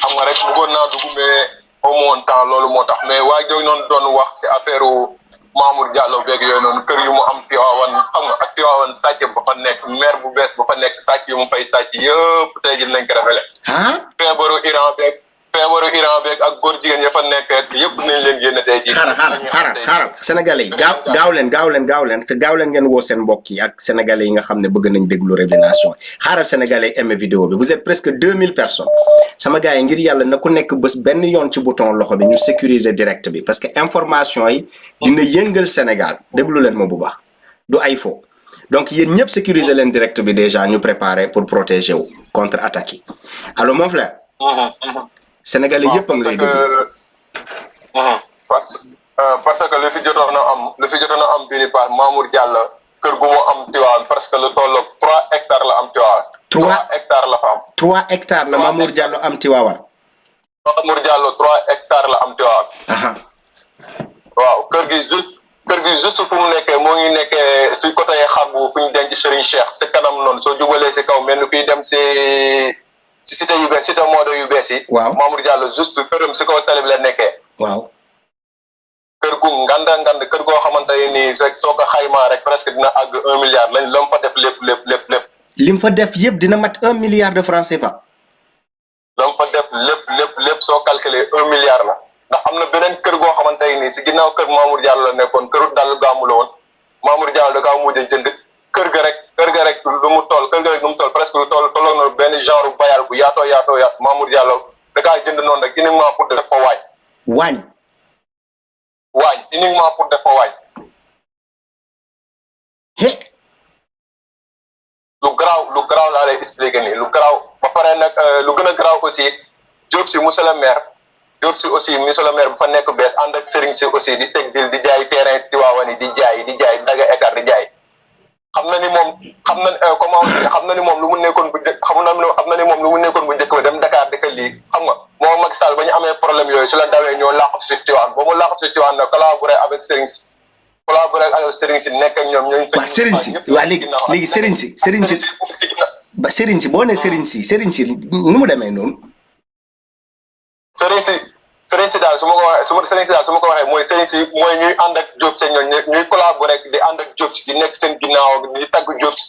xam nga rek bëggoon naa dugg mais amu woon temps loolu moo tax mais waa jooju noonu doon wax si affaire Mamour Diallo beeg yooyu noonu kër yu mu am Tivaouane xam nga ak Tivaouane sàcc ba fa nekk maire bu bees ba fa nekk sàcc yu mu fay sàcc yëpp tey jii nañ ko révélé. feebaru Iran beeg ak góor jigéen ya fa nekk yëpp nañ leen génne tey jii. xaaral sénégalais yi gaaw leen te gaaw leen ngeen woo seen mbokk yi ak sénégalais yi nga xam ne bëgg nañ déglu révélation xaaral sénégalais aimé vidéo bi vous êtes presque 2000 personnes sama gars yi ngir yàlla na ku nekk bés benn yoon ci bouton loxo bi ñu sécuriser direct bi parce que information yi dina yëngal Sénégal déglu leen ma bu baax du ay faux donc yéen ñëpp sécuriser leen direct bi déjà ñu préparer pour protéger wu contre attaque yi allo mon frère. Sénégalais yëpp a ngi lay déglu. parce que li fi jotoon a am bii pas Mamour Diallo kër gu mu am Tivaouane parce que lu tolloog 3 hectares la am Tivaouane. 3 hectares la fa am. 3 hectares la Mamour Diallo am Tivaouane. Mamour Diallo 3 hectares la am Tivaouane. waaw kër gi juste fu mu nekkee moo ngi nekkee si côté xarbu fu ñu denc Serigne Cheikh si kanam noonu soo jubalee si kaw mel ni kuy dem si cité yu bees cité mode yu bees yi. waaw Mamour Diallo juste këram si kaw télé bi la nekkee. waaw. kër gu ngand kër goo xamante ne nii soo ko xaymaa rek presque dina àgg 1 milliard lañ la mu fa def lépp. lim fa def yëpp dina mat 1 milliard de francs CFA. la mu fa def lépp soo calculer 1 milliard la. ndax am na beneen kër goo xamante ne nii si ginnaaw kër Mamour Diallo la nekkoon këru dal gàmmu la woon Mamour Diallo da kaa mujj a jënd kër ga rek lu mu toll presque lu tolloon na benn genre bayal bu yaatoo Mamour Diallo da kaa jënd noonu rek uniquement pour def fa waañ uniquement pour def fa waañ lu garaaw laa lay expliquer nii lu garaaw ba pare nag lu gën a garaaw aussi Diop si monsieur le maire Diop si aussi monsieur le maire bu fa nekk bees ànd ak Serigne si aussi di teg dil di jaay terrain Tivaouane di jaay daga écart di jaay xam na ni moom lu mu nekkoon bu njëkk ba dem Dakar di ko lii xam nga moom Macky Sall ba ñu amee problème yooyu su la dawee ñoo làqatu si Tivaouane ba mu làqatu si Tivaouane nag collaboré avec Serigne si nekk ak ñoom ñooñu. waaw Serigne si waaw léegi Serigne si boo nee Serigne si nu mu demee noonu. Serigne si daal su ma ko waxee mooy Serigne si mooy ñuy ànd ak Diop seen ñuy collaborer di ànd ak Diop si di nekk seen ginnaaw di tagg Diop si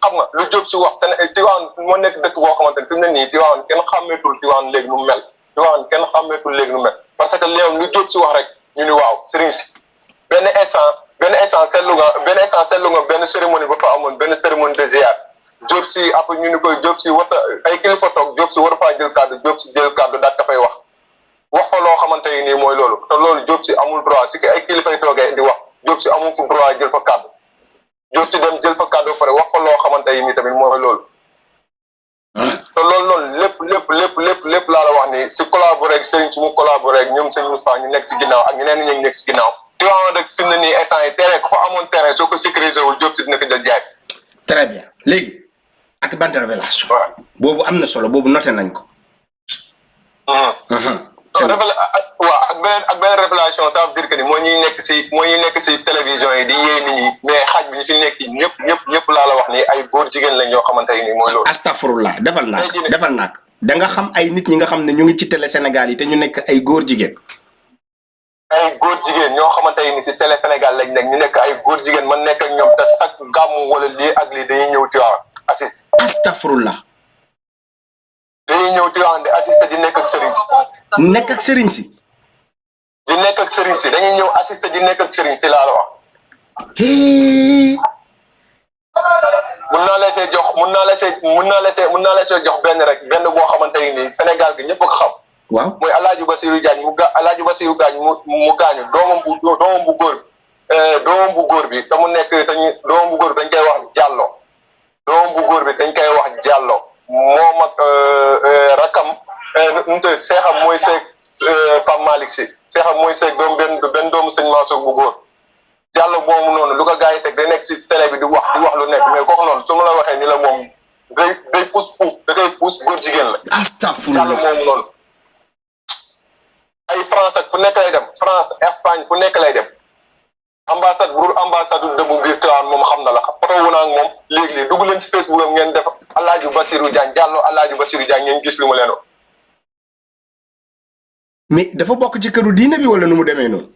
xam nga lu Diop si wax seen Tivaouane moo nekk dëkk boo xamante ne fi mu ne nii Tivaouane kenn xàmmeetul Tivaouane léegi nu mel parce que léegi lu Diop si wax rek ñu ni waaw Serigne si benn instant seetlu nga benn cérémonie ba fa amoon benn cérémonie de ziar Diop si après ñu ni koy Diop si warta ay kilifa toog Diop si war faa jël kàddu Diop si jël kàddu daal dafay wax fa loo xamante ni nii mooy loolu te loolu Diop si amul droit si ay kilifay toogee di wax Diop si amul fu droit jël fa kàddu Diop si dem jël fa kàddu ba pare wax fa loo xamante ni tamit mooy loolu te loolu noonu lépp laa la wax ni si collaboré ak Serigne si mu collaboré ak ñoom seen fa ñu nekk si ginnaaw ak ñeneen ñi nekk si ginnaaw ti wax rek fi mu ne nii instant yi terrain ko fa amoon terrain soo ko sécurisé wul Diop si dina ko jël jaay. Très bien léegi ak ban révélation boobu am na solo boobu noté nañ ko. ak beneen révélation ça veut dire que ni moo ñuy nekk si télévision yi di yee nit ñi mais xaaj bi ñu fi nekk ñëpp laa la wax ni ay góor jigéen lañ ñoo xamante ni mooy loolu. astafurlah defal naak da nga xam ay nit ñi nga xam ne ñu ngi ci télé Sénégal yi te ñu nekk ay góor jigéen. ay góor jigéen ñoo xamante ni ci télé Sénégal lañ nekk ñu nekk ay góor jigéen man nekk ak ñoom te chaque gàmmu wala lii ak lii dañuy ñëw Tivaouane assist. astafurlah. dañuy ñëw Tivaouane di assister di nekk ak Serigne si. nekk ak Serigne si. di nekk ak Serigne si dañuy ñëw assister di nekk ak Serigne si laa la wax. mun naa la see jox benn boo xamante ni Sénégal gi ñëpp a ko xam. waaw mooy El Hadj Bassirou Diagne mu gaañu doomam bu góor bi te mu nekk doomam bu góor bi dañ koy wax Diallo doomam bu góor bi dañ koy wax Diallo moom ak rakam seexam mooy seeg Pape Malick Sy seexam mooy seeg benn doomu sëñ Mansour bu góor Diallo moomu noonu lu ko gars yi teg day nekk si télé bi di wax lu nekk mais kooku noonu su ma la waxee ni la moom day pousse góor jigéen la. astafurlah Diallo moomu noonu. ay France ak fu nekk lay dem France Espagne fu nekk lay dem ambassade bu dul ambassade du dëgg biir Tivaouane moom xam na la photo wu naa ak moom léegi dugg leen ci Facebook am ngeen def El Hadj Bassirou Diagne Diallo El Hadj Bassirou Diagne ngeen gis lu ma leen wax mais dafa bokk ci këru diine bi wala nu mu demee noonu.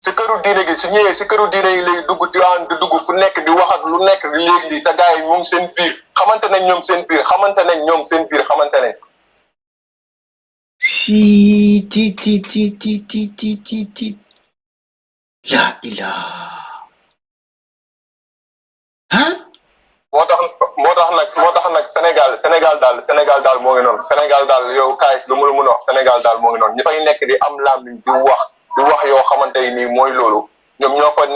si këru diine gi su ñëwee si këru diine yi lay dugg Tiwaawan di dugg fu nekk di wax ak lu nekk léegi lii te gars yi moom seen biir xamante nañ ñoom seen biir xamante nañ. si ti la ilaha ah. moo tax nag Sénégal daal moo ngi noonu Sénégal daal yow kaayis lu mu la mën a wax Sénégal daal moo ngi noonu ñu fay nekk di am làmmiñ di wax yoo xamante ni mooy loolu ñoom ñoo fay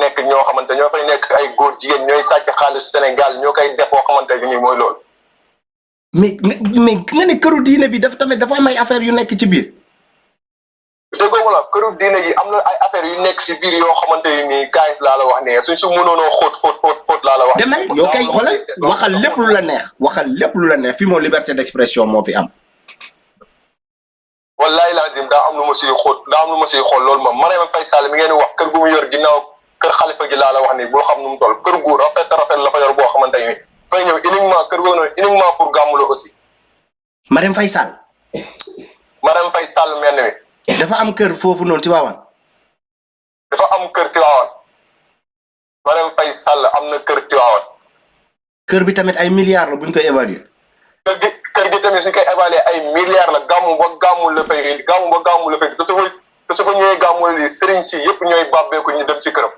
nekk ay góor jigéen ñooy sàcc xaalis Sénégal ñoo koy def boo xamante ni mooy loolu. mais nga ne këru diine bi dafa am ay affaire yu nekk ci biir. déggoo la këru diine yi am na ay affaire yu nekk si biir yoo xamante ni kaayis laa la wax ne suñ su mënoonoo xóot laa la wax. demal yow kay xoolal waxal lépp lu la neex fii moom liberté d'expression moo fi am. wallaay lazim daa am lu ma siy xool loolu moom Marième Faye Sall mi ngeen wax kër gu mu yor ginnaaw kër xalifa gi laa la wax ni bul xam nu mu toll kër gu rafet la fa yor boo xamante ni fay ñëw uniquement kër googu noonu uniquement pour gàmmu la aussi. Marième Faye Sall. Marième Faye Sall mel ni. dafa am kër foofu noonu Tiwaawan. dafa am kër Tiwaawan Marième Faye Sall am na kër Tiwaawan. kër bi tamit ay milliards la buñ koy évaluer. kër gi tamit suñ koy évaluer ay milliards la gàmmu ba gàmmu la fay te su fa ñëwee gàmmu lii sëriñ si yëpp ñooy bàbbeeku ñu dem si këram.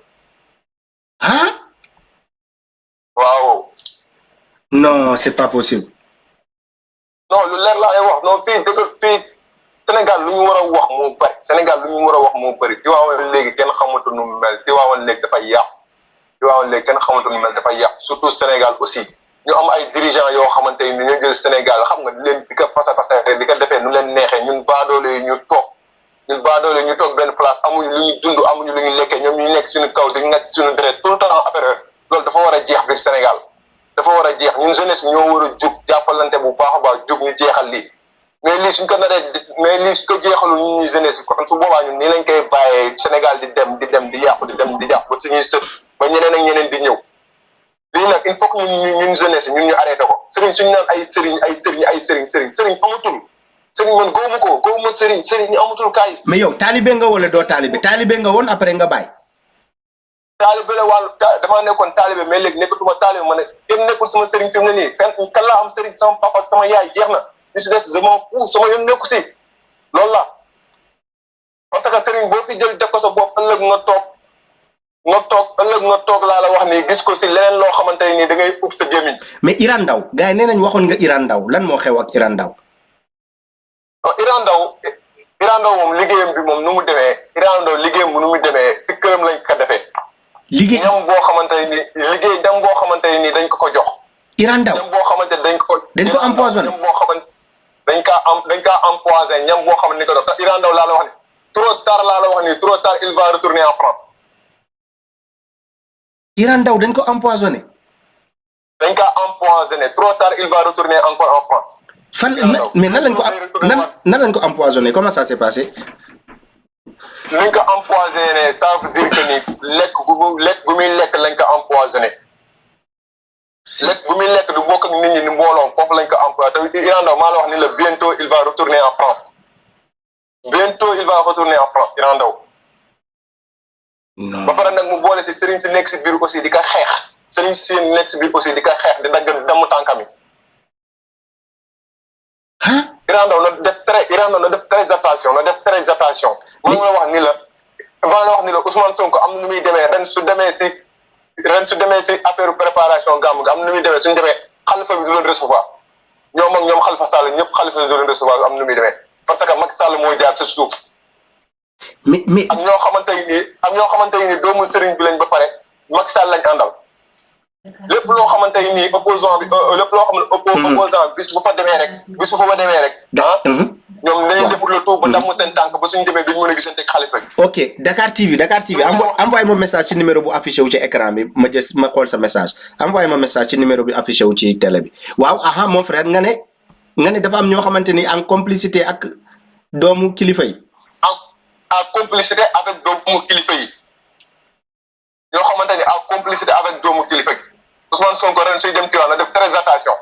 ah. waaw. non c'est pas possible. non lu leer laa lay wax non fii Sénégal lu ñu war a wax moo bëri Sénégal lu ñu war a wax moo bëri Tiwaawan léegi kenn xamatu nu mu mel Tiwaawan léegi dafay yàqu surtout Sénégal aussi ñu am ay dirigeants yoo xamante ni ñoo jël Sénégal xam nga di leen di ko passer di ko defee nu leen neexee ñun baadoole yi ñu toog benn place amuñu lu ñu dund amuñu lu ñu lekkee ñoom ñu nekk suñu kaw di ngacc suñu deret tout le temps affaire loolu dafa war a jeex biir Sénégal dafa war a jeex ñun jeunesse bi ñoo war a jug jàppalante bu baax a baax jug ñu jeexal lii mais lii suñ ko jeexalul ñun ñu jeunesse bi kon su boobaa ñun nii lañ koy bàyyee Sénégal di dem di yàqu ba suñuy sët ba ñeneen ak ñeneen di ñëw lii nag il faut que ñun jeunesse ñun ñu arrêté ko sëriñ suñu naan ay sëriñ amatul sëriñ man góobu sëriñ amatul kaay. mais yow taalibe nga wala doo taalibe nga woon après nga bàyyi. taalibe la damaa nekkoon taalibe mais léegi nekkatuma taalibe ma ne kenn nekkul sama sëriñ fi mu ne nii kan laa am sëriñ sama papa sama yaay jeex na li si des je m'en fous sama yoon nekku si loolu la parce que sëriñ boo fi jël def ko sa bopp ëllëg nga toog laa la wax nii gis ko si leneen loo xamante ni da ngay ub sa gémmiñ. mais Iran Ndao gars yi nee nañ waxoon nga Iran Ndao lan moo xew ak Iran Ndao. non Iran Ndao moom liggéeyam bi moom nu mu demee Iran Ndao liggéeyam bi nu mu demee si këram lañ ko defee. liggéey ñam boo xamante ni dañ ko jox. Iran Ndao ñam boo xamante dañ ko empoisonné ñam boo xamante dañ kaa empoisonné ñam boo xamante ni ko dox te Iran Ndao laa la wax ni trop tard il va retourner en France. Iran Ndao dañ ko empoisonné. dañ kaa empoisonné trop tard il va retourner encore en France. mais nan lañ ko empoisonné comment ça s'est passé. lañ ko empoisonné ça veut dire que ni lekk bu muy lekk lañ ko empoisonné. lekk bu muy lekk du bokk ak nit ñi ni mbooloom foofu lañ ko empoisonné te Iran Ndao maa la wax ni la bientôt il va retourner en France. Iran Ndao. non ba pare nag mu boole si sëriñ si nekk si biir aussi di ko xeex sëriñ si nekk si biir aussi di ko xeex di dagg damm tànkam yi. Iran Ndao na def très attention maa ngi la wax ni la Ousmane Sonko am na nu muy demee ren su demee si affaire préparation gàmm gi am na nu muy demee suñu demee xalifa bi du leen recevoir ñoom Khalifa Sall ñëpp xalifa bi du leen recevoir am na nu muy demee parce que Macky Sall mooy jaar sa suuf. mais ak ñoo xamante ni doomu sëriñ bi lañ ba pare Macky Sall lañ àndal lépp loo xamante ni opposant bis bu fa demee rek ñoom dañuy def le tout ba damm seen tànk ba suñu demee duñ mën a gisante ak xalifa bi. ok Dakar TV envoyé ma message ci numéro bu affiché wu ci écran bi ma xool sa message envoyé ma message ci numéro bi affiché wu ci télé bi waaw mon frère nga ne dafa am ñoo xamante ni en complicité ak doomu kilifa yi. en complicité avec doomu kilifa yi ñoo xamante ni en complicité avec doomu kilifa yi Ousmane Sonko ren suy dem Tivaouane na def très attention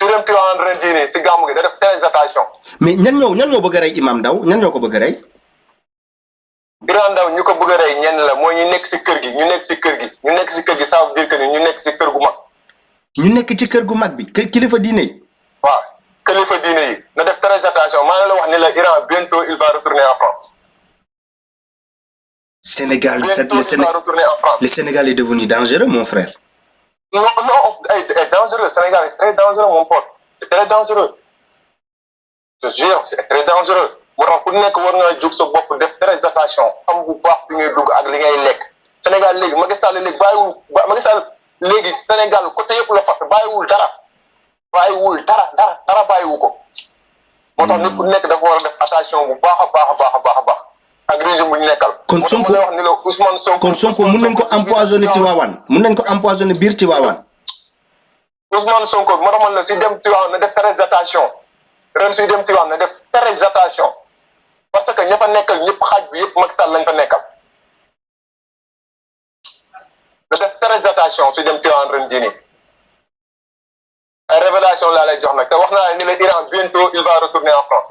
su dem Tivaouane ren jii nii si gàmmu gi da def très attention. mais ñan ñoo bëgg a rey Imam Ndao ñan ñoo ko bëgg a rey. Iran Ndao ñu ko bëgg a rey ñenn la mooy ñu nekk si kër gi ñu nekk si kër gi ñu nekk si kër gi ça veut dire que ni ñu nekk si kër gu mag. ñu nekk ci kër gu mag bi kilifa diine yi. waaw kilifa diine yi na def très attention maa ngi la wax ni la Iran bientôt il va retourner en France. Sénégal bientôt il va retourner en France. le Sénégal est devenu dangereux mon frère. non est dangereux Sénégal est très dangereux mon pote c'est très dangereux. je te jure c'est très dangereux. moo tax ku nekk war nga jóg sa bopp def très attention xam bu baax fi ngay dugg ak li ngay lekk Sénégal léegi Macky Sall léegi bàyyiwul Macky Sall léegi Sénégal côté yëpp la fàtte bàyyiwul dara bàyyiwu ko. moo tax nit ku nekk dafa war a def attention bu baax a baax ak régime bu ñu nekkal. kon Sonko wax ni la Ousmane Sonko. kon Sonko mun nañ ko empoisonné Tivaouane mun nañ ko empoisonné biir Tivaouane. Ousmane Sonko moo tax man la si dem Tivaouane na def très attention ren suy dem Tivaouane na def très attention. parce que ña fa nekkal ñëpp xaaj bi yëpp Macky Sall lañ fa nekkal da def très attention su dem Tivaouane ren jii nii ay révélation laa lay jox nag te wax naa ni la Iran bientôt il va retourner en France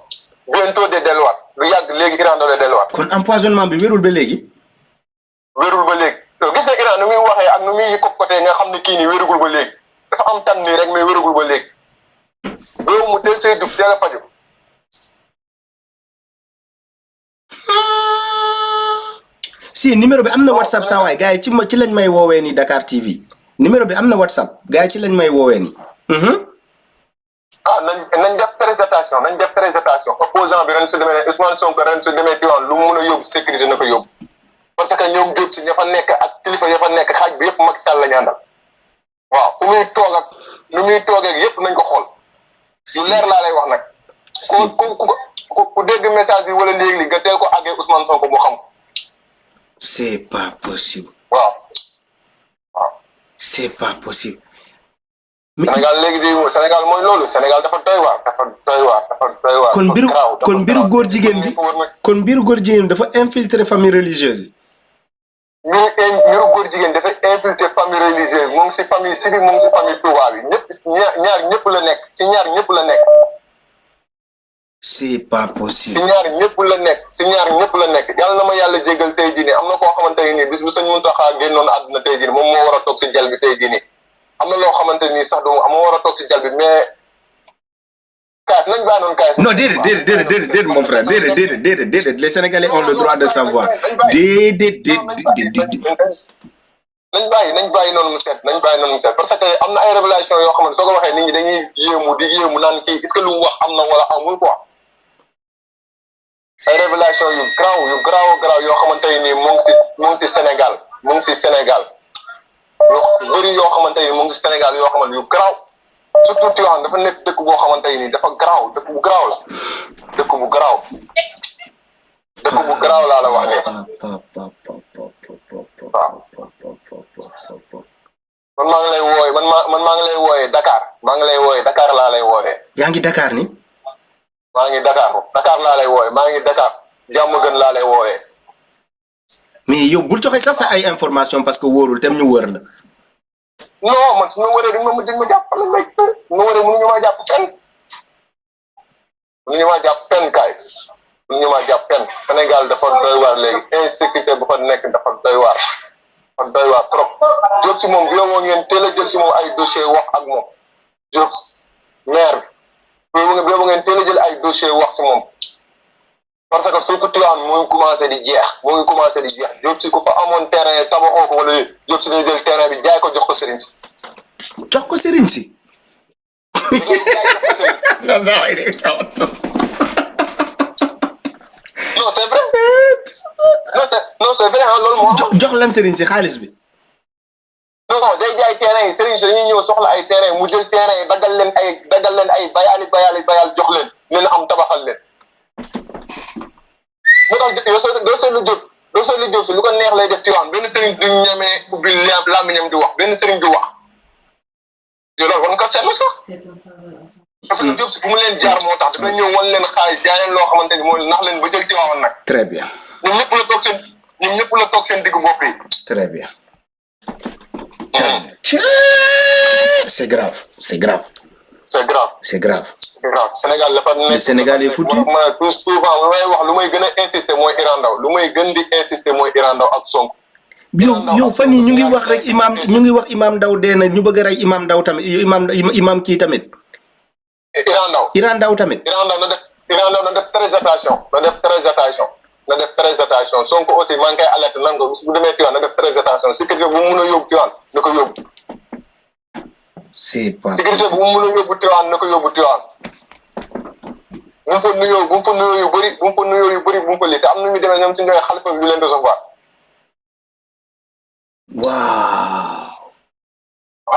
bientôt de delluwaat lu yàgg léegi Iran da lay delluwaat. kon empoisonnement bi wérul ba léegi. wérul ba léegi gis nga Iran nu muy waxee ak nu muy côté nga xam ne kii nii wérugul ba léegi dafa am tan nii rek mais wérugul ba léegi loolu mu teel say dugg teel a faju. si numéro bi am na WhatsApp saa waay gars yi ci lañ may woowee nii Dakar TV numéro bi am na WhatsApp gars yi ci lañ may woowee nii. nañ def très attention opposant bi ren su demee Ousmane Sonko ren su demee Tivaouane lu mu mën a yóbbu sécurité na ko yóbbu parce que ñoom Diop si ña fa nekk ak kilifa ya fa nekk xaaj bi yëpp Macky Sall la ñu àndal waaw fu muy toog ak nu muy toogee yëpp nañ ko xool. lu leer laa lay wax nag. ku dégg message bi wala léegi nga teel ko àggee Ousmane Sonko mu xam ko. c'est pas possible. waaw. c'est pas possible. Sénégal léegi di Sénégal mooy loolu Sénégal dafa doy waar. kon mbiru góor jigéen bi dafa infiltrer famille religieuse yi. mbiru góor jigéen dafa infiltrer famille religieuse mu ngi si famille Sidi mu ngi si famille Touba bi ñaar ñëpp la nekk ci ñaar ñëpp la nekk. c'est pas possible. si ñaar ñëpp la nekk yàlla na ma yàlla jégal tey jii nii am na koo xamante ne nii bis bu Sëñ Muntaxa génnoon àdduna tey jii nii moom moo war a toog si jal bi tey jii nii am na loo xamante ni sax du am war a toog si jal bi mais kaas nañ bàyyi noonu kaas. non déedéet mon frère déedéet les Sénégalais ont le droit de savoir déedéet. nañ bàyyi noonu mu set parce que am na ay révélation yoo xamante soo ko waxee nit ñi dañuy yéemu naan kii est-ce que lu mu wax am na wala amul quoi ay révélation yu garaaw yoo xamante ni mu ngi si Sénégal yu bëri yoo xamante ni mu ngi si Sénégal yoo xamante yu garaaw surtout Tivaouane dafa nekk dëkk boo xamante ni dafa garaaw dëkk bu garaaw la dëkk bu garaaw laa la wax nii waaw. man maa ngi lay wooyee man maa ngi lay wooyee Dakar laa lay wooyee. yaa ngi Dakar ni. maa ngi Dakar laa lay wooyee maa ngi Dakar jàmm gën laa lay wooyee. mais yow bul joxe sax sa ay information parce que wóorul tem ñu wër la. non man su ma wëree dañ ma jàpp lan may su ma wëree mënuñu maa jàpp fenn Sénégal dafa doy waar léegi insécurité bu fa nekk dafa doy waar trop Diop si moom yow ngeen teel a jël si moom ay dossier wax ak moom Diop maire bi yow ngeen teel a jël ay dossier wax si moom parce que surtout Tivaouane mu ngi commencé di jeex Diop si ku fa amoon terrain tabaxoo ko wala Diop si day jël terrain bi jaay ko jox ko Serigne si. jox ko Serigne si. non c'est vrai non c'est vrai loolu moo jox lan Serigne si xaalis bi. non day jaay terrain yi Serigne si dañuy ñëw soxla ay terrain mu jël terrain yi dagal leen ay bayal jox leen leen am tabaxal leen. moo tax doo seetlu Diop si lu ko neex lay def Tivaouane benn Serigne du ñemee ubbi làmmiñam di wax benn Serigne du wax yow loolu war nga ko seetlu sax. parce que Diop si fu mu leen jaar moo tax dafay ñëw wan leen xaalis jaay leen loo xamante ni mooy nax leen ba jël Tivaouane nag. très bien. ñoom ñëpp la toog seen diggu bopp yi. très bien. c'est grave. c'est grave. c'est grave. c'est grave Sénégal dafa nekk. le Sénégal est foutu. souvent lu may wax lu may gën a insister mooy Iran Ndao lu may gën di insister mooy Iran Ndao ak Sonko. yow fan yii ñu ngi wax rek imam Ndao dee na ñu bëgg a rey imam Ndao tamit imam kii tamit. Iran Ndao tamit. Iran Ndao na def très attention na def très attention Sonko aussi maa ngi koy alerte nan ko bu demee Tivaouane na def très attention sécurité bu mu mun a yóbbu Tivaouane na ko yóbbu. c'est pas sécurité bu mu mun a yóbbu Tivaouane na ko yóbbu Tivaouane. bu mu fa nuyoo yu bëri bu mu fa lii te am na ñu demee ñoom ci ñooy xalifa bi leen recevoir. waaw.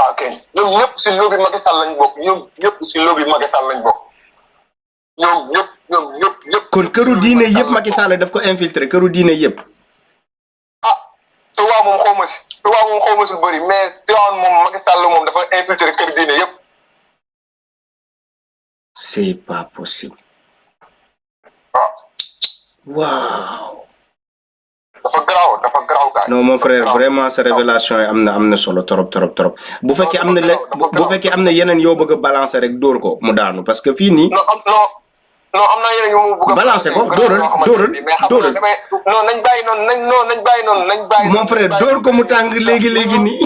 ok ñoom ñëpp si lobby Macky Sall lañ bokk ñoom ñëpp. kon këru diine yëpp Macky Sall daf ko infiltré këru diine yëpp. ah Touba moom xaw ma si lu bëri mais Tivaouane moom Macky Sall moom dafa infiltré kër diine yëpp. c'est pas possible. waaw. dafa garaaw gars. non mon frère vraiment sa révélation yi am na solo trop. bu fekkee am na yeneen yoo bëgg a balancer rek dóor ko mu daanu parce que fii nii. non am na yeneen yu mu bëgg a balancer ko dóoral. non nañ bàyyi noonu. mon frère dóor ko mu tàng léegi nii.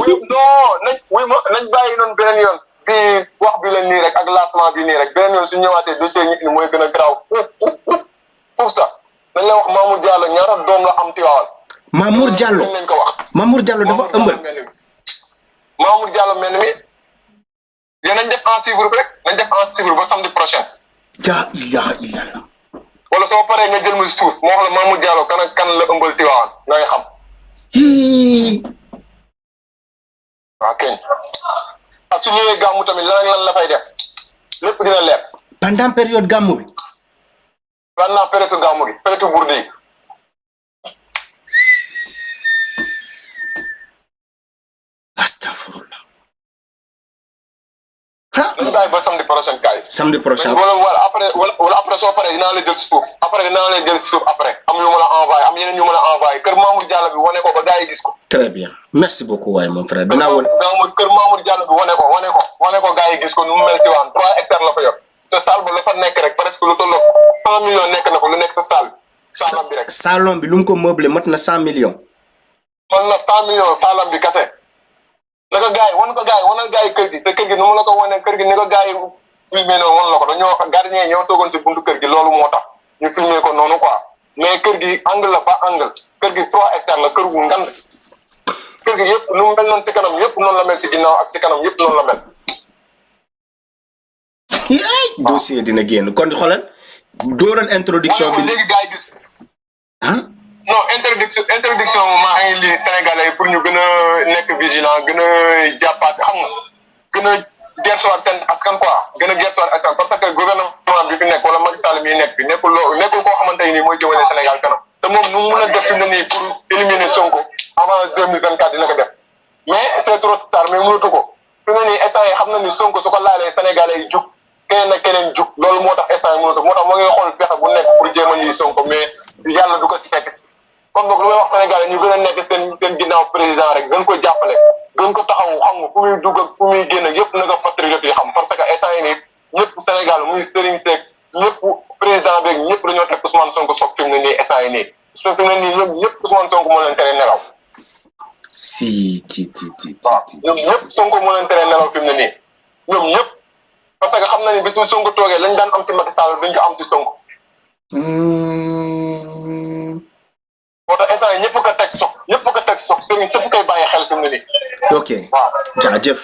nañ bàyyi noonu beneen yoon. bii wax bi la nii rek ak lancement bi nii rek beneen yoon su ñëwaatee dossier ñu indi mooy gën a garaaw foofu sax dañ la wax Mamour Diallo ñaata doom la am Tivaouane. Mamour Diallo lañ ko wax. Mamour Diallo dafa ëmbal. Mamour Diallo mel ni mi yéen nañ def en suivre rek ba samedi prochain. ja ilaha illallah. wala soo paree nga jël ma suuf moo wax la Mamour Diallo kan ak kan la ëmbal Tivaouane ngay xam. waaw kenn ak su ñëwee gàmmu tamit lan la fay def lépp dina leer. pendant période gàmmu bi. pendant période gàmmu gi période burdi yi. astafurlah. nañu bàyyi ba samedi prochain kaay. samedi prochain wala après soo paree dinaa la jël suuf après am yu ma la envoyé am yeneen yu ma la envoyé kër Mamour Diallo bi wane ko ba gars yi gis ko. très bien merci beaucoup waaye mon frère dinaa wane. kër Mamour Diallo bi wane ko gars yi gis ko nu mu mel ci waan 3 hectares la fa yor te salle ba la fa nekk rek presque lu toll 100 millions nekk na ko lu nekk sa salle salon bi rek. salon bi lu mu ko meublé mat na 100 millions. man na 100 millions salon bi kese. naka gars yi wanal gars yi kër gi te kër gi nu mu la ko wane kër gi ni ko gars yi filmé noonu wan la ko dañoo gardien yi ñoo toogoon si buntu kër gi loolu moo tax ñu filmé ko noonu quoi mais kër gi angle la ba angle kër gi 3 hectares la kër gu ngand kër gi yëpp nu mu mel noonu si kanam yëpp noonu la mel si ginnaaw ak si kanam yëpp noonu la mel. dossier dina génn kon xoolal dóoral introduction bi léegi gars yi gis. ah. non introduction moom maa ngi lii Sénégalais pour ñu gën a nekk vigilant gën a jàppaat xam nga gën a gertewaat seen askan quoi gën a gertewaat askan parce que gouvernement bi fi nekk wala Macky Sall mi nekk fi nekkul koo xamante ni mooy jëmale Sénégal kanam te moom nu mu mën a def fi mu ne nii pour éliminer Sonko avant 2024 dina ko def mais c'est trop tard mais mënatu ko fi mu ne nii instant yi xam na ni Sonko su ko laalee Sénégalais yi jug keneen ak keneen jug loolu moo tax instant yi mënatu moo tax moo ngi xool pexe bu nekk pour jéem a lii Sonko mais yàlla du ko si fekk. kon boog lu may wax Sénégal ñu gën a nekk seen ginnaaw président rek gën ko jàppale gën ko taxaw xam nga fu muy dugg ak fu muy génn yëpp na nga patriote yi xam parce que instant yi nii ñëpp Sénégal muy Serigne Seck ñëpp président beeg ñëpp dañoo teg Ousmane Sonko soog fi mu ne nii instant yi nii su fi mu ne nii ñëpp Ousmane Sonko moo leen tere nelaw. waaw ñoom ñëpp Sonko moo leen tere nelaw fi mu ne nii ñoom ñëpp parce que xam na ni bis bu Sonko toogee lañ daan am ci Macky Sall duñ ko am ci Sonko. moo tax instant yii ñëpp ko teg soog sëriñ ñëpp koy bàyyi xel fi mu ne nii. ok jaajëf.